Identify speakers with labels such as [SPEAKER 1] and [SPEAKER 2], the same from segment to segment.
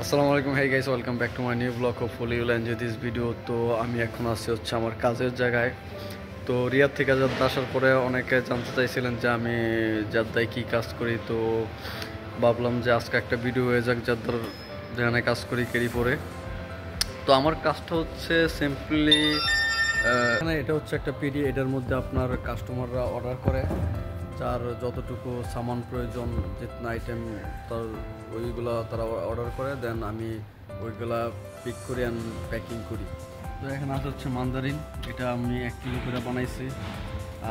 [SPEAKER 1] আসসালামু আলাইকুম, hey guys, welcome back to my new blog. Hopefully Yule enjoy this video. তো আমি এখন আছি হচ্ছে আমার কাজের জায়গায়। তো রিয়াদ থেকে জাদ্দা আসার পরে অনেকে জানতে চাইছিলেন যে আমি জাদ্দায় কী কাজ করি। তো ভাবলাম যে আজকে একটা ভিডিও হয়ে যাক জাদ্দার যেখানে কাজ করি কেরিপুরে। তো আমার কাজটা হচ্ছে সিম্পলি এটা হচ্ছে একটা পিডি। এটার মধ্যে আপনার কাস্টমাররা অর্ডার করে যার যতটুকু সামান প্রয়োজন, যেতনা আইটেম তার ওইগুলা তারা অর্ডার করে, দেন আমি ওইগুলা পিক করি অ্যান্ড প্যাকিং করি। তো এখানে আছে হচ্ছে মান্দারিন, এটা আমি 1 কিলো করে বানাইছি।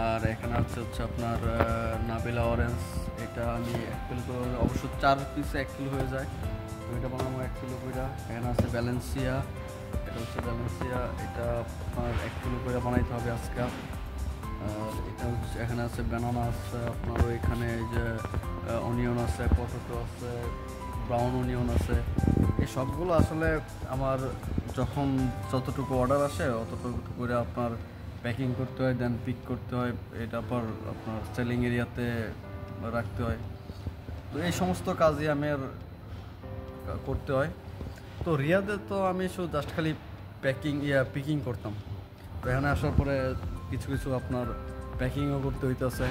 [SPEAKER 1] আর এখানে আছে হচ্ছে আপনার নাবিলা অরেঞ্জ, এটা আমি 1 কিলো করে, অবশ্য 4 পিসে 1 কিলো হয়ে যায়। তো এটা বানাবো 1 কিলো করে। এখানে আছে ব্যালেন্সিয়া, এটা হচ্ছে ব্যালেন্সিয়া, এটা আপনার 1 কিলো করে বানাইতে হবে আজকে। আর এটা হচ্ছে এখানে আছে ব্যানানা আছে, আপনার ওইখানে এই যে অনিয়ন আছে, পটেটো আছে, ব্রাউন অনিয়ন আছে। এই সবগুলো আসলে আমার যখন যতটুকু অর্ডার আসে অতটুকু করে আপনার প্যাকিং করতে হয়, দেন পিক করতে হয়, এটা পর আপনার সেলিং এরিয়াতে রাখতে হয়। তো এই সমস্ত কাজই আমার করতে হয়। তো রিয়াদে তো আমি শুধু জাস্ট খালি পিকিং করতাম। তো এখানে আসার পরে কিছু কিছু আপনার প্যাকিংও করতে হইতেছে,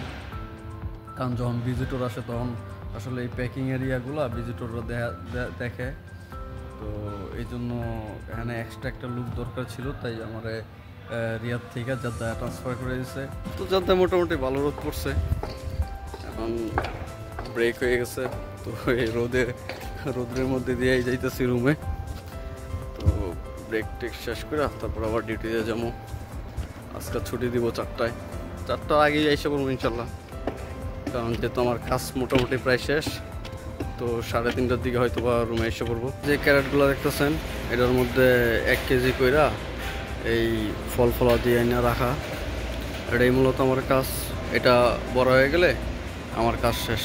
[SPEAKER 1] কারণ যখন ভিজিটর আসে তখন আসলে এই প্যাকিং এরিয়াগুলো ভিজিটররা দেখে। তো এই জন্য এখানে এক্সট্রা একটা লুক দরকার ছিল, তাই আমার রিয়াদ থেকে জাদ্দা ট্রান্সফার করে দিয়েছে। তো জাদ্দা মোটামুটি ভালো রোদ পড়ছে, এখন ব্রেক হয়ে গেছে। তো এই রোদের মধ্যে দিয়েই যাইতেছি রুমে। তো ব্রেক টেক শেষ করে তারপর আবার ডিউটিতে যাবো। আজকে ছুটি দিব 4টার আগেই এসে পড়বো ইনশাল্লাহ, কারণ যেহেতু আমার কাজ মোটামুটি প্রায় শেষ। তো 3:30টার দিকে হয়তো বা রুমে এসে পড়বো। যে ক্যারেটগুলো দেখতেছেন এটার মধ্যে 1 কেজি কইরা এই ফল দিয়ে এনে রাখা, এটাই মূলত আমার কাজ। এটা বড় হয়ে গেলে আমার কাজ শেষ।